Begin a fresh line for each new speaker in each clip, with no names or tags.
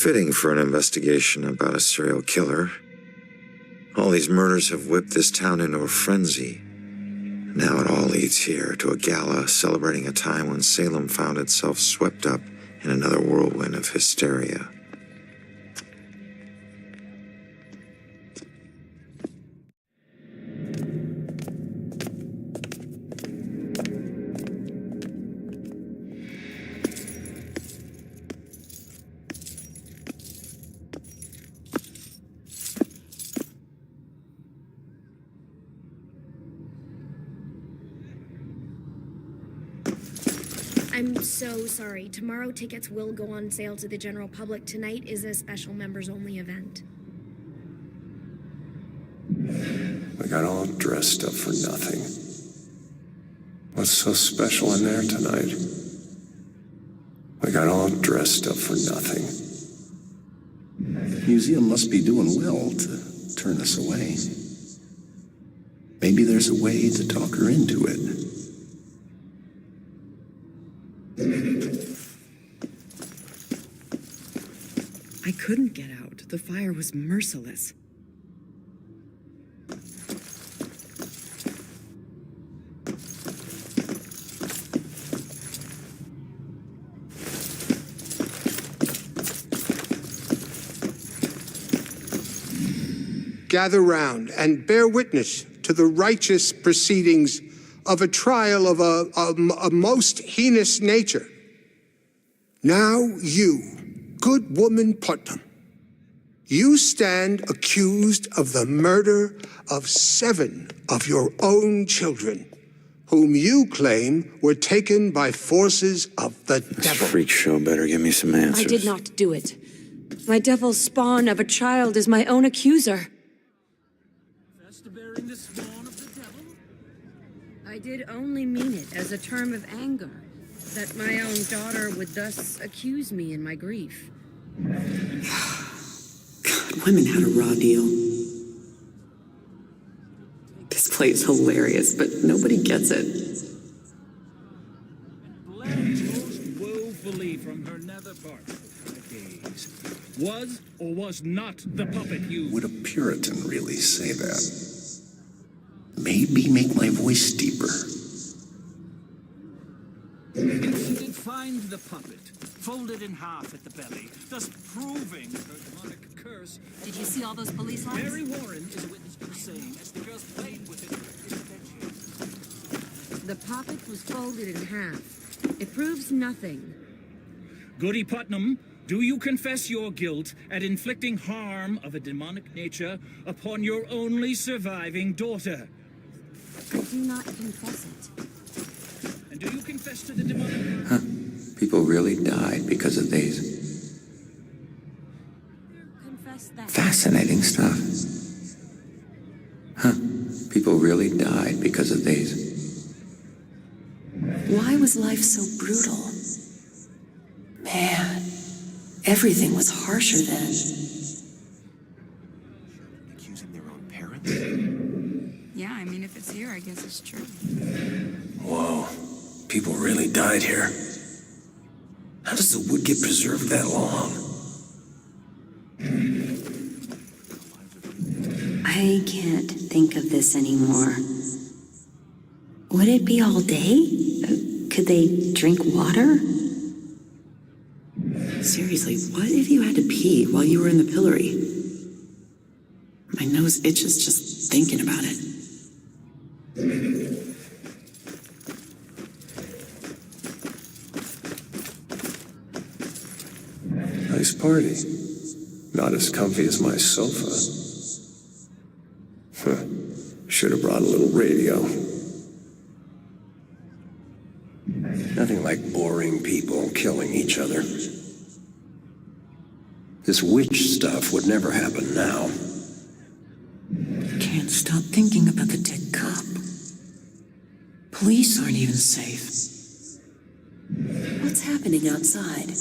Fitting for an investigation about a serial killer. All these murders have whipped this town into a frenzy. Now it all leads here to a gala celebrating a time when Salem found itself swept up in another whirlwind of hysteria.
I'm so sorry. Tomorrow tickets will go on sale to the general public. Tonight is a special members-only event.
We got all dressed up for nothing. What's so special in there tonight? We got all dressed up for nothing.
The museum must be doing well to turn us away. Maybe there's a way to talk her into it.
I couldn't get out. The fire was merciless.
Gather round and bear witness to the righteous proceedings of a trial of a most heinous nature. Now you, good woman Putnam, you stand accused of the murder of 7 of your own children, whom you claim were taken by forces of the devil.
This freak show better give me some answers.
I did not do it. My devil's spawn of a child is my own accuser.
I did only mean it as a term of anger, that my own daughter would thus accuse me in my grief.
God, women had a raw deal. This play is hilarious, but nobody gets it.
Bled most woefully from her nether part of her gaze. Was or was not the puppet you?
Would a Puritan really say that? Maybe make my voice deeper.
She did find the puppet, folded in half at the belly, thus proving her demonic curse.
Did you see all those police lights?
Mary Warren is a witness to the same, as the girls played with it in the bedroom.
The puppet was folded in half. It proves nothing.
Goody Putnam, do you confess your guilt at inflicting harm of a demonic nature upon your only surviving daughter?
I do not confess it.
And do you confess to the demonic?
Huh. People really died because of these.
Confess that.
Fascinating stuff. Huh. People really died because of these.
Why was life so brutal? Man, everything was harsher then.
Accusing their own parents?
Yeah, I mean, if it's here, I guess it's true.
Whoa. People really died here. How does the wood get preserved that long?
I can't think of this anymore. Would it be all day? Could they drink water?
Seriously, what if you had to pee while you were in the pillory? My nose itches just thinking about it.
Nice party. Not as comfy as my sofa. Huh. Should have brought a little radio. Nothing like boring people killing each other. This witch stuff would never happen now.
Can't stop thinking about the dead cop. Police aren't even safe.
What's happening outside?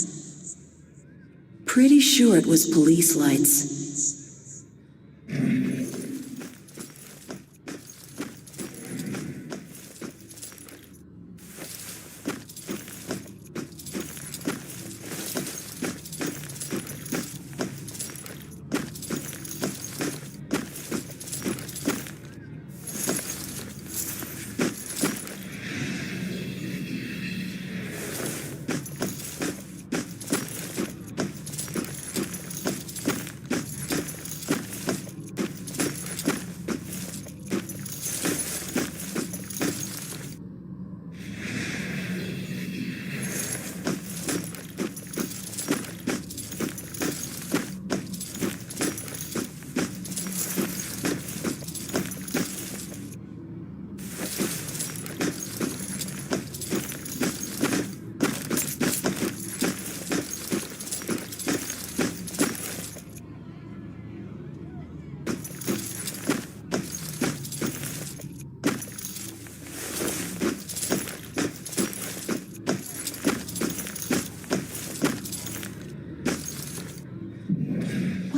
Pretty sure it was police lights.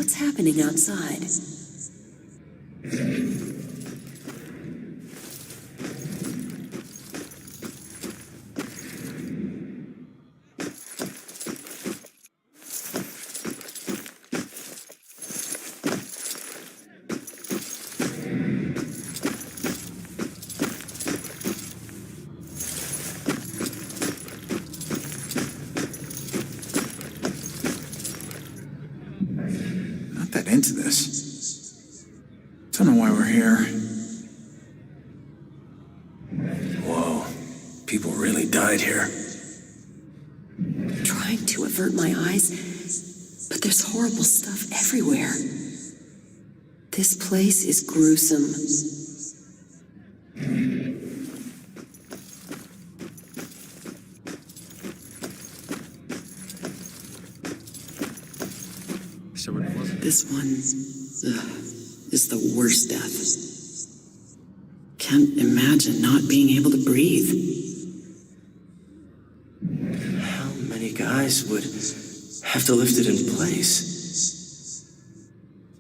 What's happening outside?
Not that into this. Don't know why we're here.
Whoa. People really died here.
Trying to avert my eyes, but there's horrible stuff everywhere. This place is gruesome. This one is the worst death. Can't imagine not being able to breathe.
How many guys would have to lift it in place?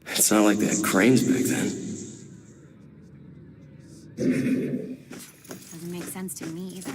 It's not like they had cranes back then.
Doesn't make sense to me either.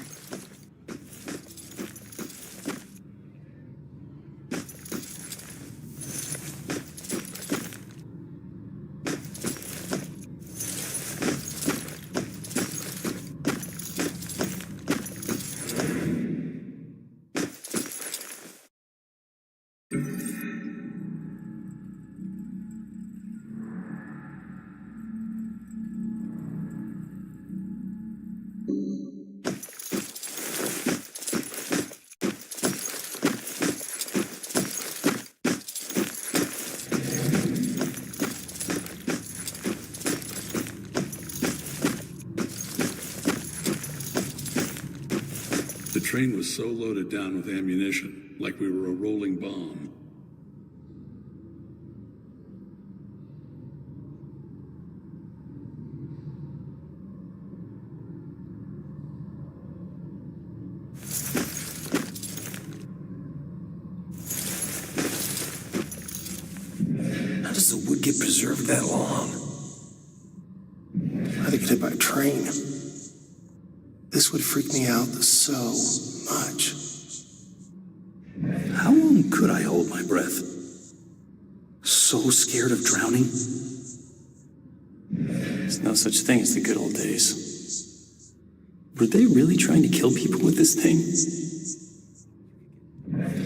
The train was so loaded down with ammunition, like we were a rolling bomb.
How does the wood get preserved that long? How'd they get hit by a train? This would freak me out so much.
How long could I hold my breath? So scared of drowning?
There's no such thing as the good old days.
Were they really trying to kill people with this thing?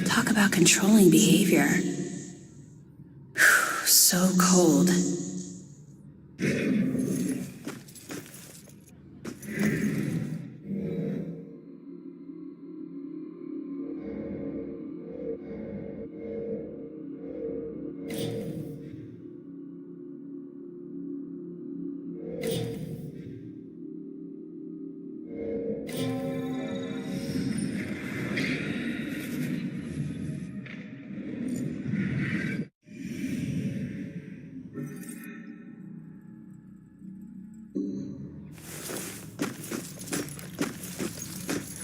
Talk about controlling behavior. So cold.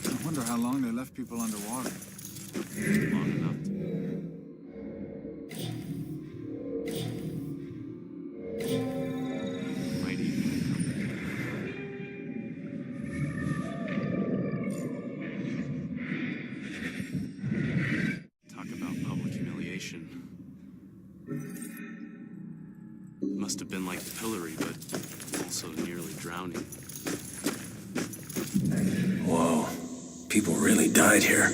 I wonder how long they left people underwater. Long enough. Might even
Talk about public humiliation. Must have been like the pillory, but also nearly drowning.
Whoa. People really died here.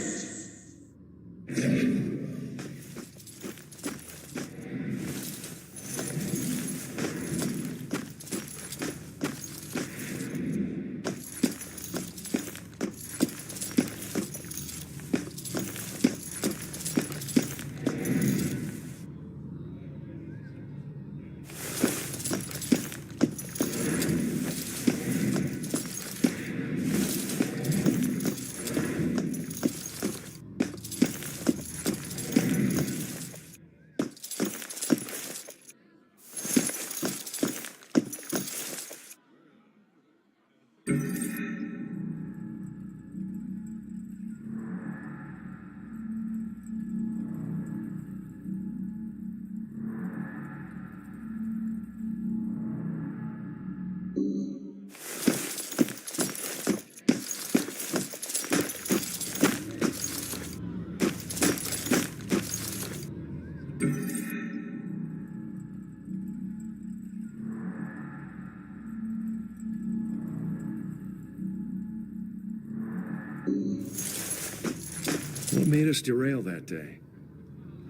What made us derail that day?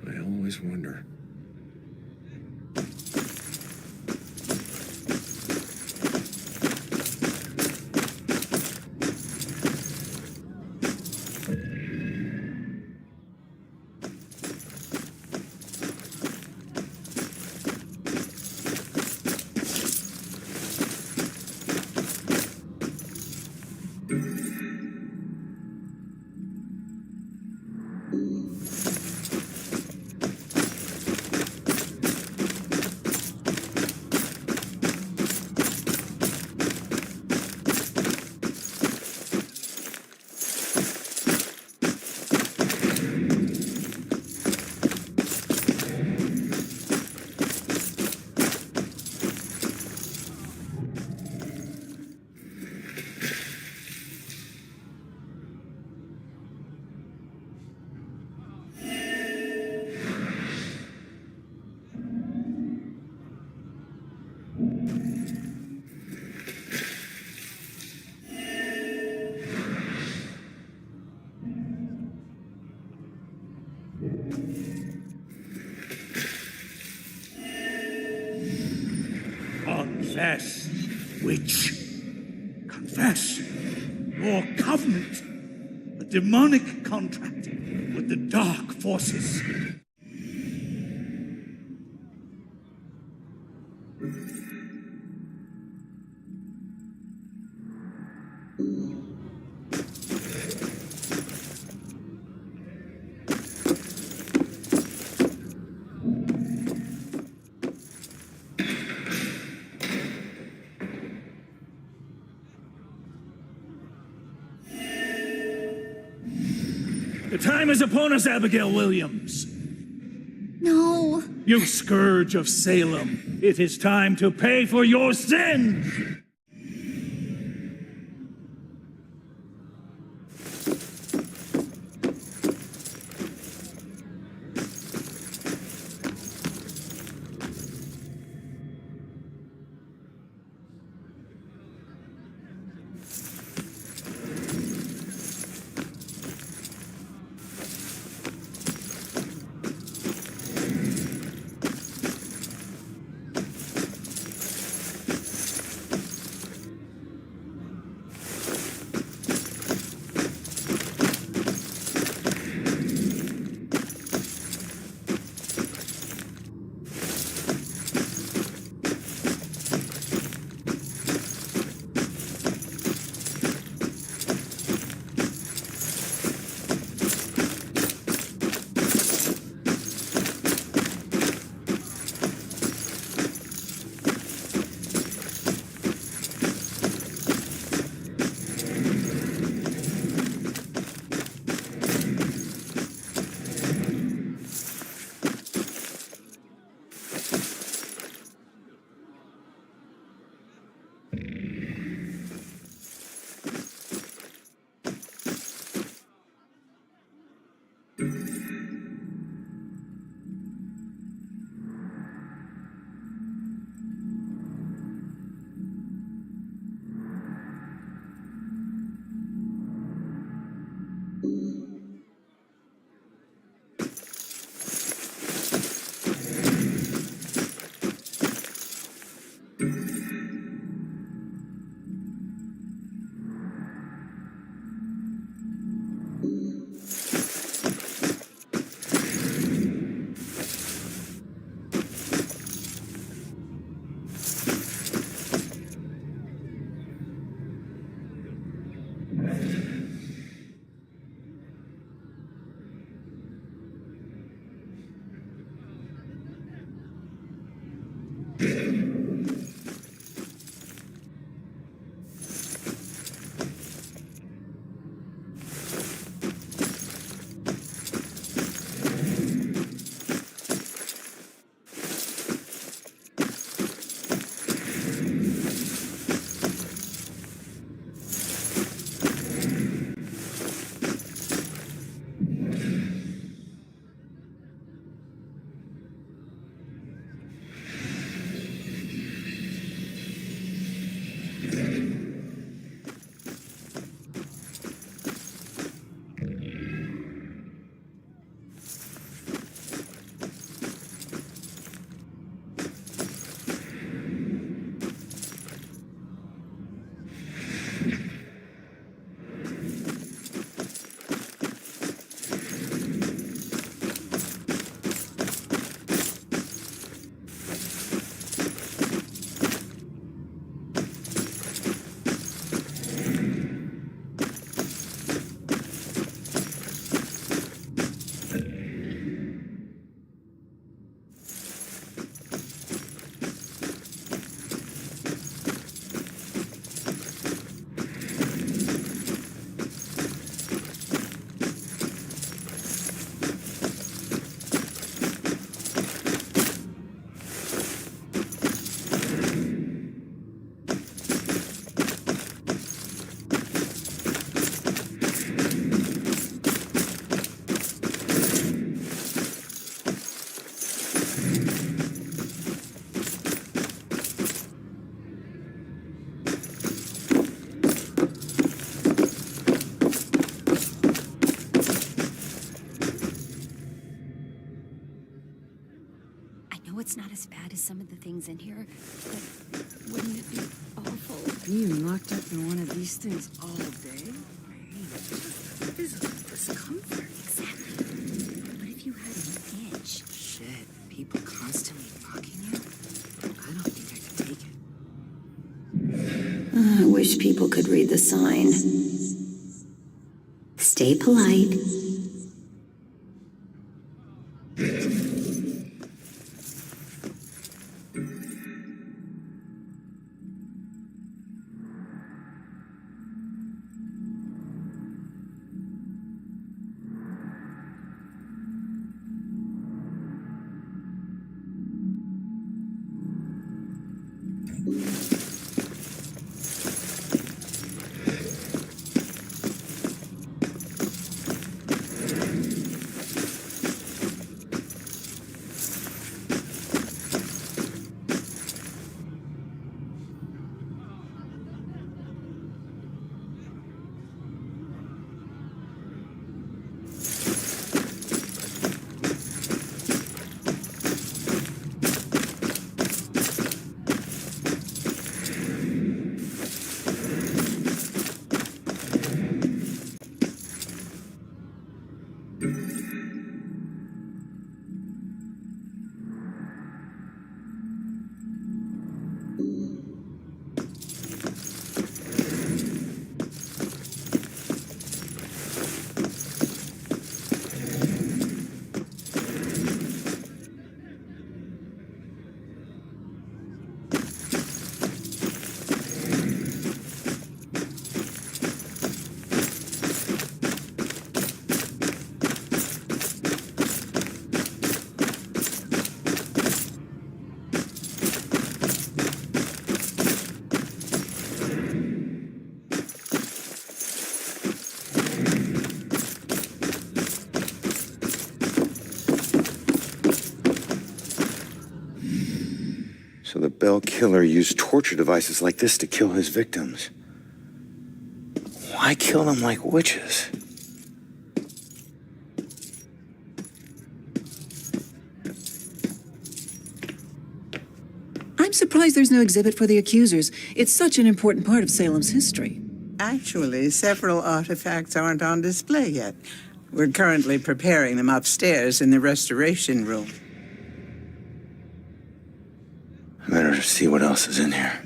I always wonder.
Confess, witch. Confess your covenant, a demonic contract with the dark forces. The time is upon us, Abigail Williams.
No.
You scourge of Salem, it is time to pay for your sin!
it's not as bad as some of the things in here, but wouldn't it be awful?
Being locked up in one of these things all day? Physical discomfort.
Exactly. What if you had an itch?
Shit, people constantly mocking you? I don't think I could take it.
I wish people could read the sign. Stay polite.
So the Bell killer used torture devices like this to kill his victims. Why kill them like witches?
I'm surprised there's no exhibit for the accusers. It's such an important part of Salem's history.
Actually, several artifacts aren't on display yet. We're currently preparing them upstairs in the restoration room.
I better see what else is in here.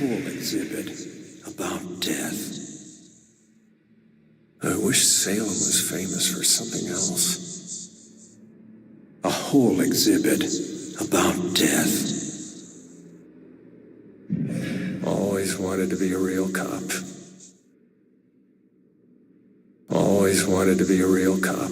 whole exhibit about death. I wish Salem was famous for something else. A whole exhibit about death. Always wanted to be a real cop. Always wanted to be a real cop.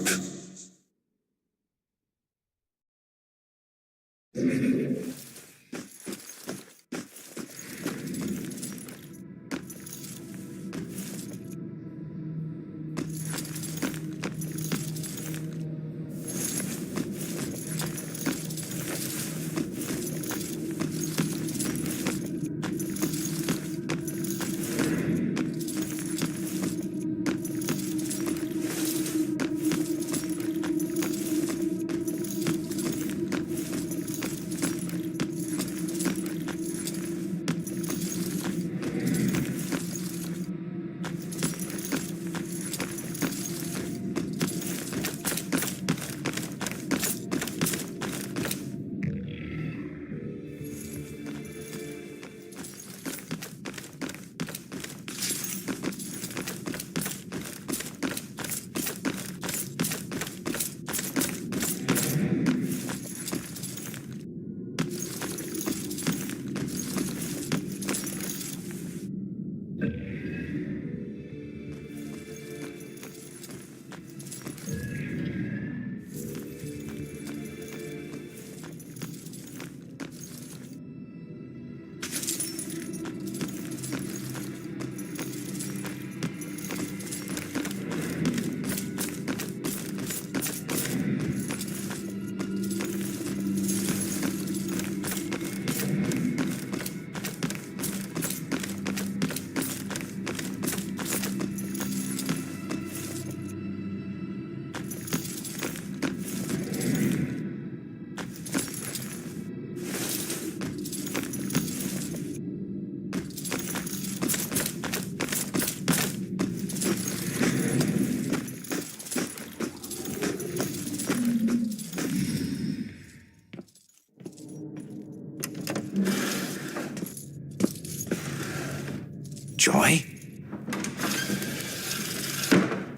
Joy?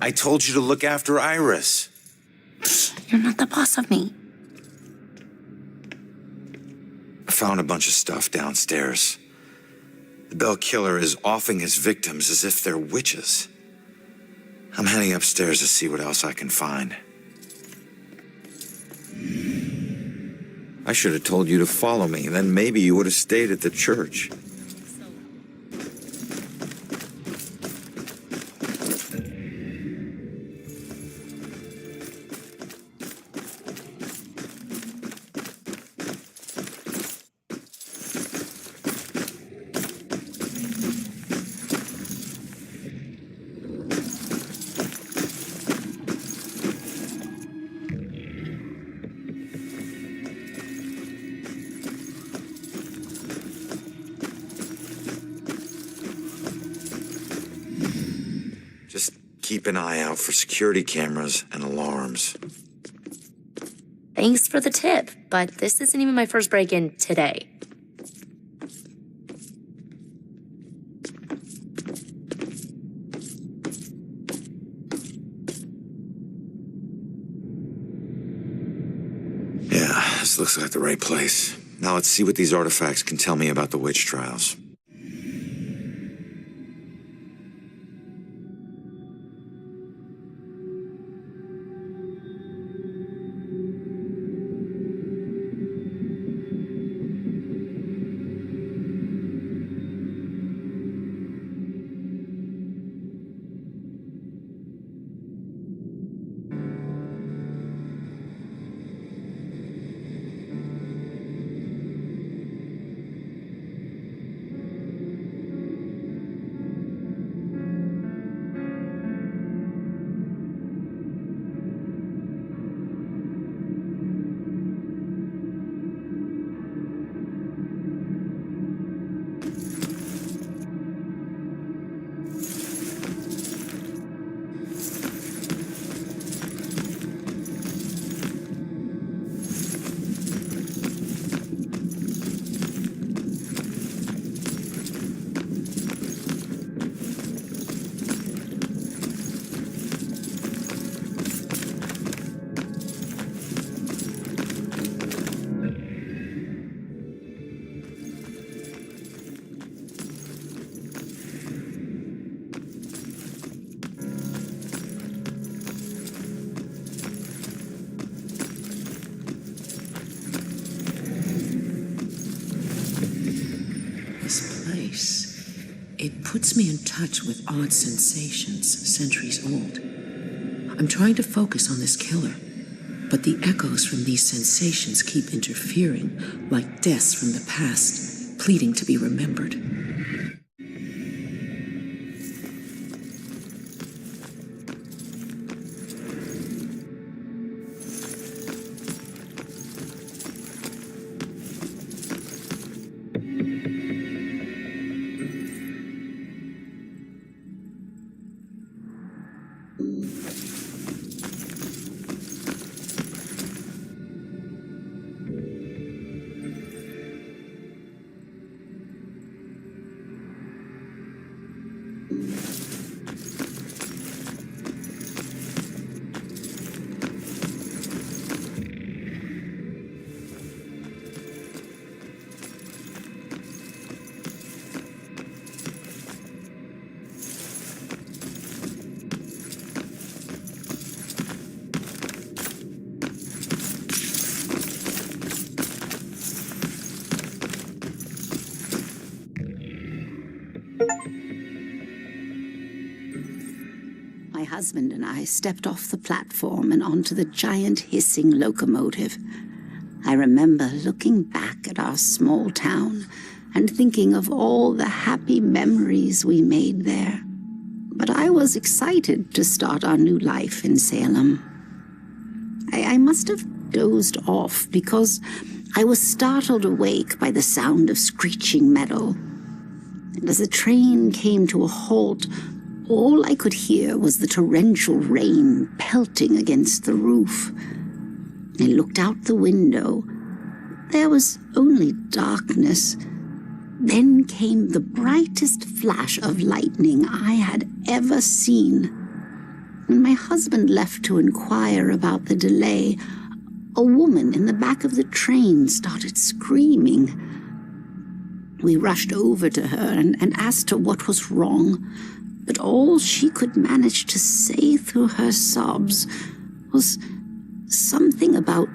I told you to look after Iris.
You're not the boss of me.
I found a bunch of stuff downstairs. The Bell Killer is offing his victims as if they're witches. I'm heading upstairs to see what else I can find. I should have told you to follow me, then maybe you would have stayed at the church. Just keep an eye out for security cameras and alarms.
Thanks for the tip, but this isn't even my first break-in today.
Yeah, this looks like the right place. Now let's see what these artifacts can tell me about the witch trials.
It puts me in touch with odd sensations centuries old. I'm trying to focus on this killer, but the echoes from these sensations keep interfering, like deaths from the past, pleading to be remembered.
My husband and I stepped off the platform and onto the giant hissing locomotive. I remember looking back at our small town and thinking of all the happy memories we made there. But I was excited to start our new life in Salem. I must have dozed off because I was startled awake by the sound of screeching metal. And as the train came to a halt, all I could hear was the torrential rain pelting against the roof. I looked out the window. There was only darkness. Then came the brightest flash of lightning I had ever seen. When my husband left to inquire about the delay, a woman in the back of the train started screaming. We rushed over to her and asked her what was wrong, but all she could manage to say through her sobs was something about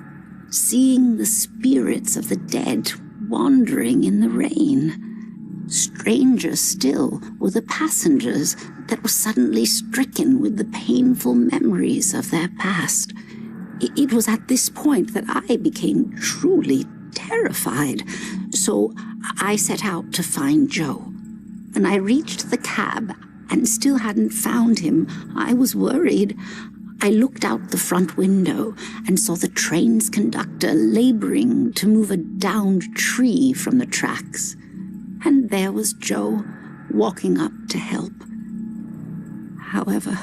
seeing the spirits of the dead wandering in the rain. Stranger still were the passengers that were suddenly stricken with the painful memories of their past. It was at this point that I became truly terrified, so I set out to find Joe. When I reached the cab and still hadn't found him, I was worried. I looked out the front window and saw the train's conductor laboring to move a downed tree from the tracks. And there was Joe, walking up to help. However,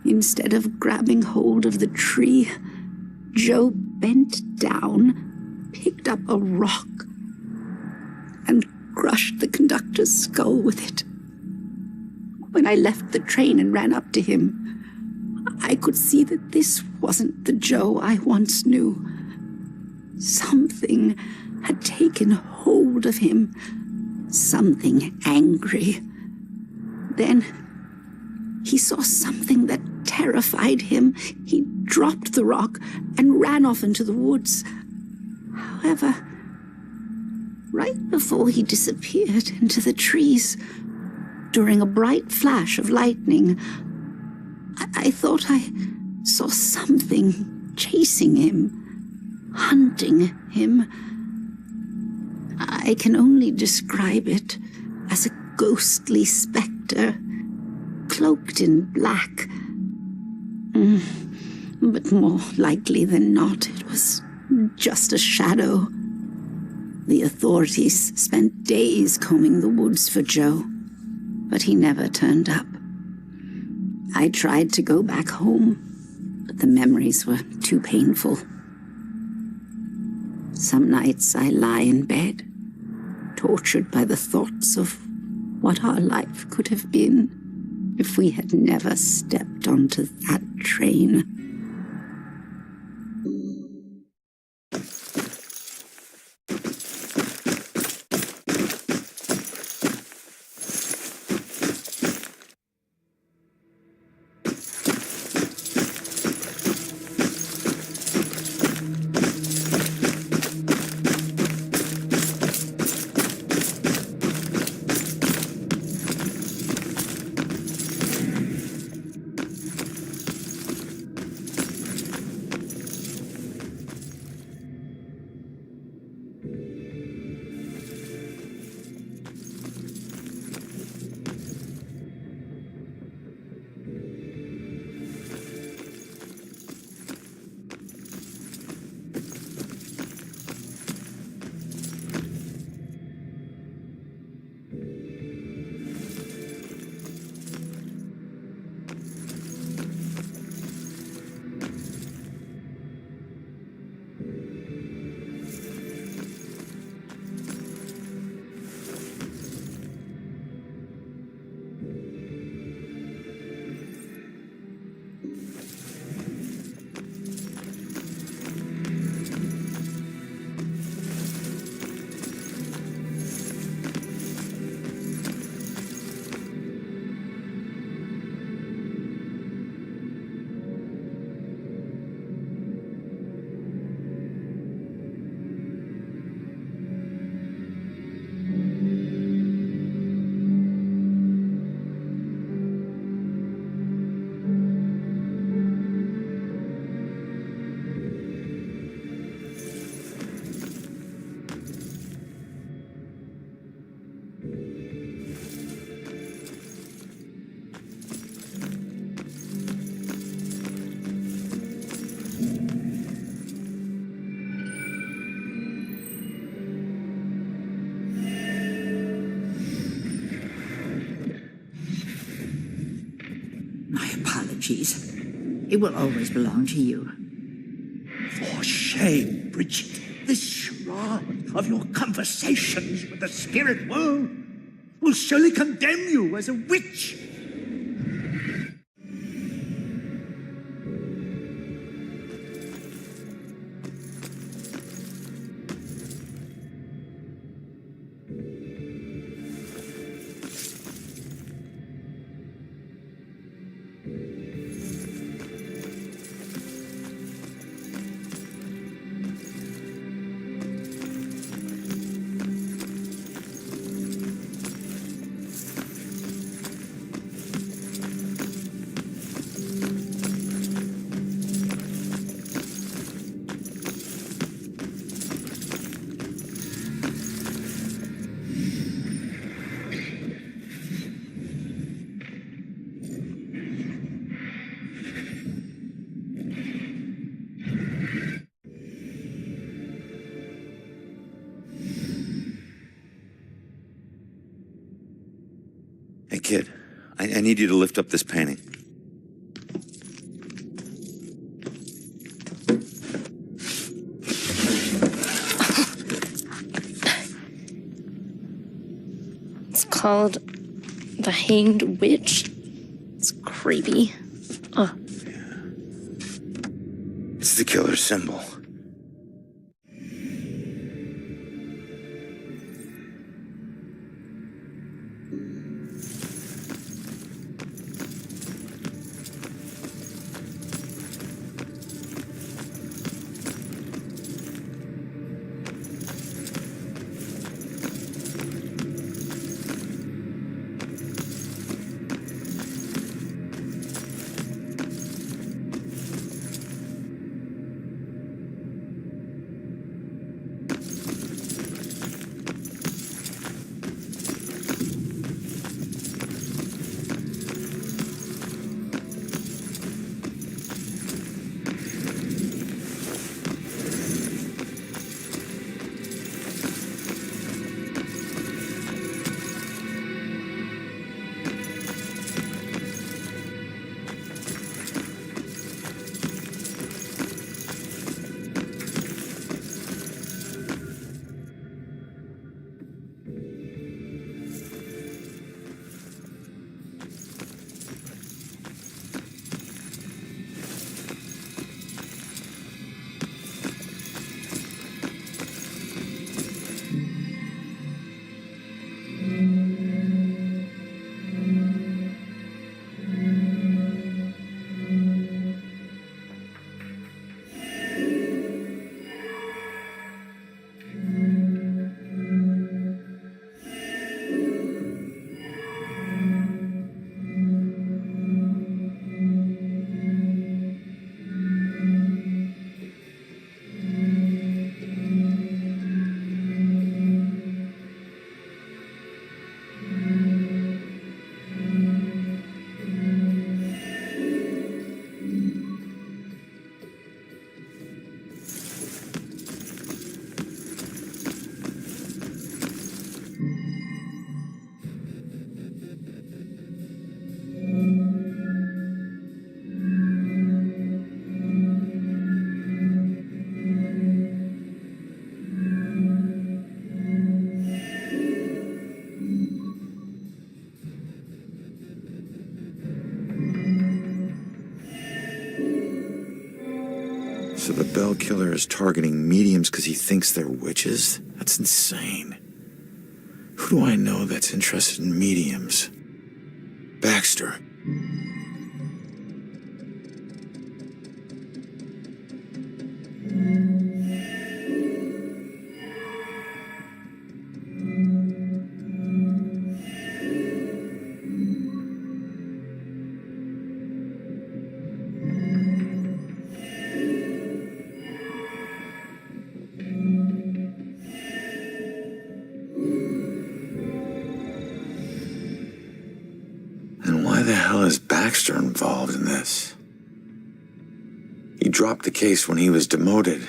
instead of grabbing hold of the tree, Joe bent down, picked up a rock, and crushed the conductor's skull with it. When I left the train and ran up to him, I could see that this wasn't the Joe I once knew. Something had taken hold of him, something angry. Then he saw something that terrified him. He dropped the rock and ran off into the woods. However, right before he disappeared into the trees, during a bright flash of lightning, I thought I saw something chasing him, hunting him. I can only describe it as a ghostly specter, cloaked in black. But more likely than not, it was just a shadow. The authorities spent days combing the woods for Joe, but he never turned up. I tried to go back home, but the memories were too painful. Some nights I lie in bed, tortured by the thoughts of what our life could have been if we had never stepped onto that train.
cheese. It will always belong to you.
For shame, Bridget. This charade of your conversations with the spirit world will surely condemn you as a witch.
Hey, kid, I need you to lift up this painting.
It's called The Hanged Witch. It's creepy. Ugh.
It's the killer's symbol. So the Bell Killer is targeting mediums because he thinks they're witches? That's insane. Who do I know that's interested in mediums? Baxter. And why the hell is Baxter involved in this? He dropped the case when he was demoted.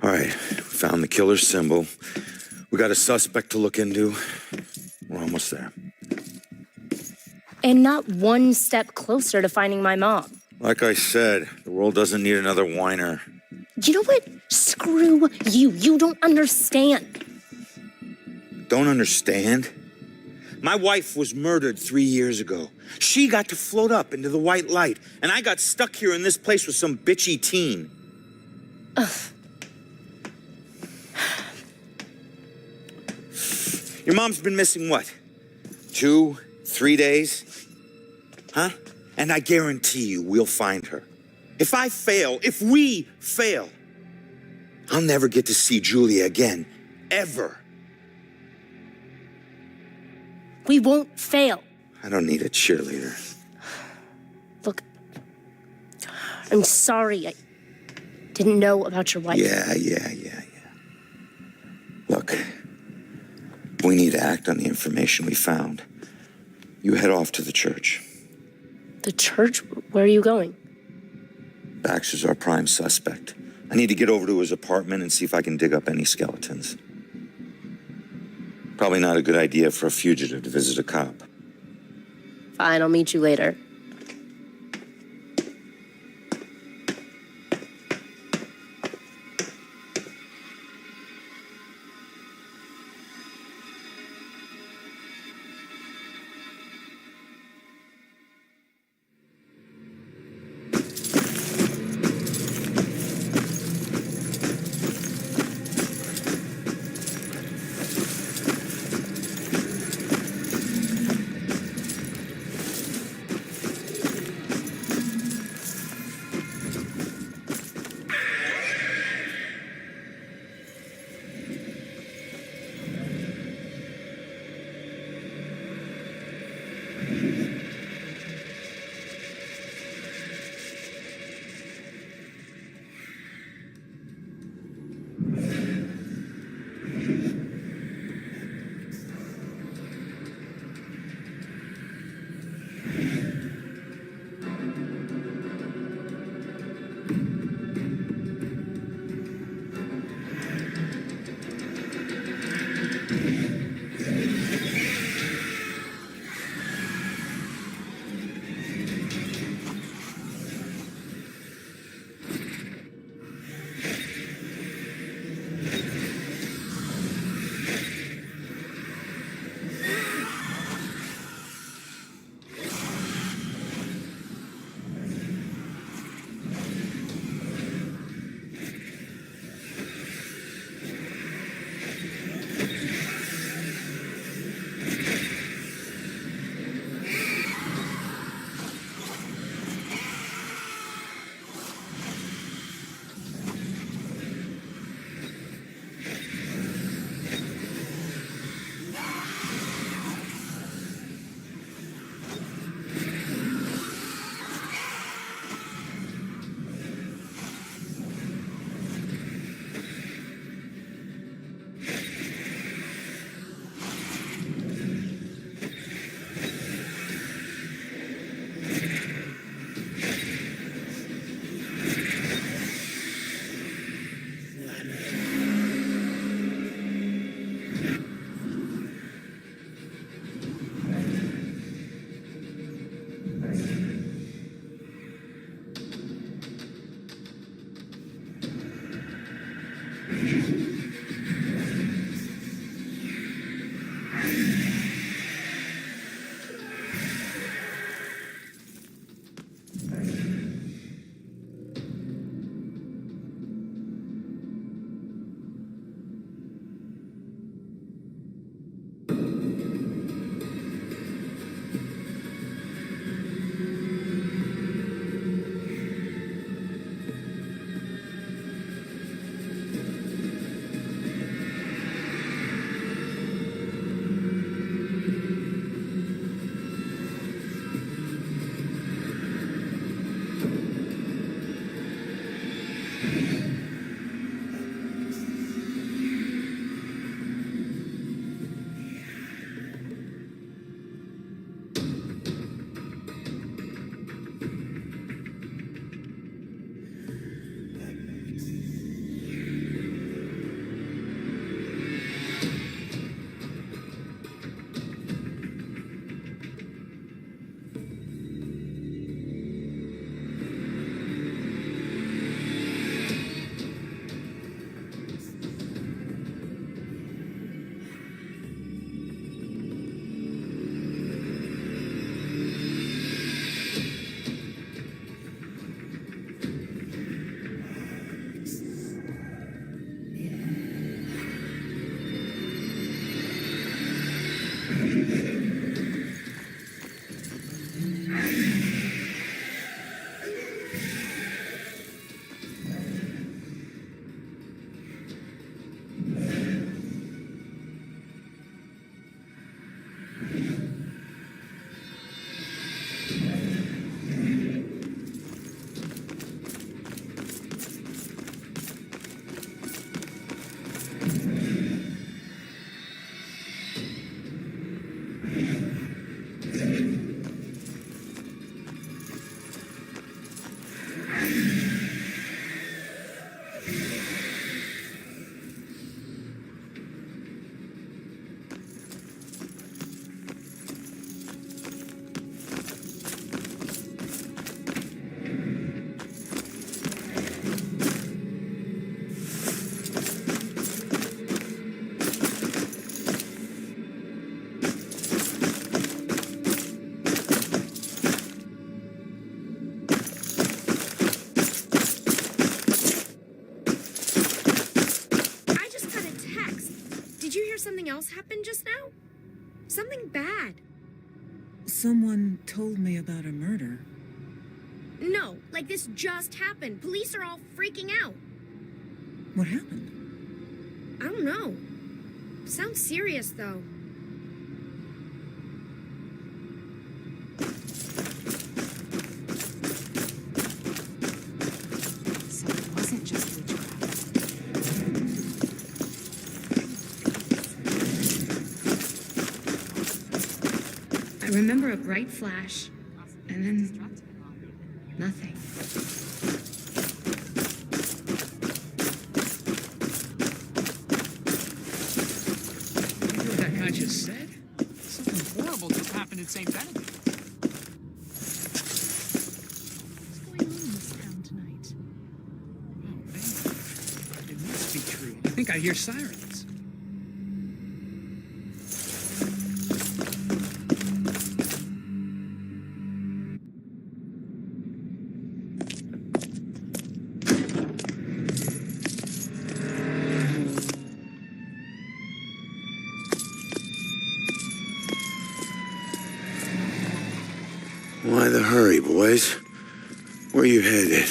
All right, found the killer's symbol. We got a suspect to look into. We're almost there.
And not one step closer to finding my mom.
Like I said, the world doesn't need another whiner.
You know what? Screw you. You don't understand.
Don't understand? My wife was murdered 3 years ago. She got to float up into the white light, and I got stuck here in this place with some bitchy teen.
Ugh.
Your mom's been missing what? 2, 3 days? Huh? And I guarantee you we'll find her. If we fail, I'll never get to see Julia again. Ever.
We won't fail.
I don't need a cheerleader.
Look, I'm sorry. I didn't know about your wife.
Yeah. Look, we need to act on the information we found. You head off to the church.
The church? Where are you going?
Baxter's our prime suspect. I need to get over to his apartment and see if I can dig up any skeletons. Probably not a good idea for a fugitive to visit a cop.
Fine, I'll meet you later.
something else happen just now? Something bad.
Someone told me about a murder.
No, like this just happened. Police are all freaking out.
What happened?
I don't know. Sounds serious, though.
So it wasn't just witchcraft.
I remember a bright flash, and then nothing.
You hear what that guy just said?
Something horrible just happened in St. Benedict.
What's going on in this town tonight? Oh, man. It must be true. I think I hear sirens.
Why the hurry, boys? Where you headed?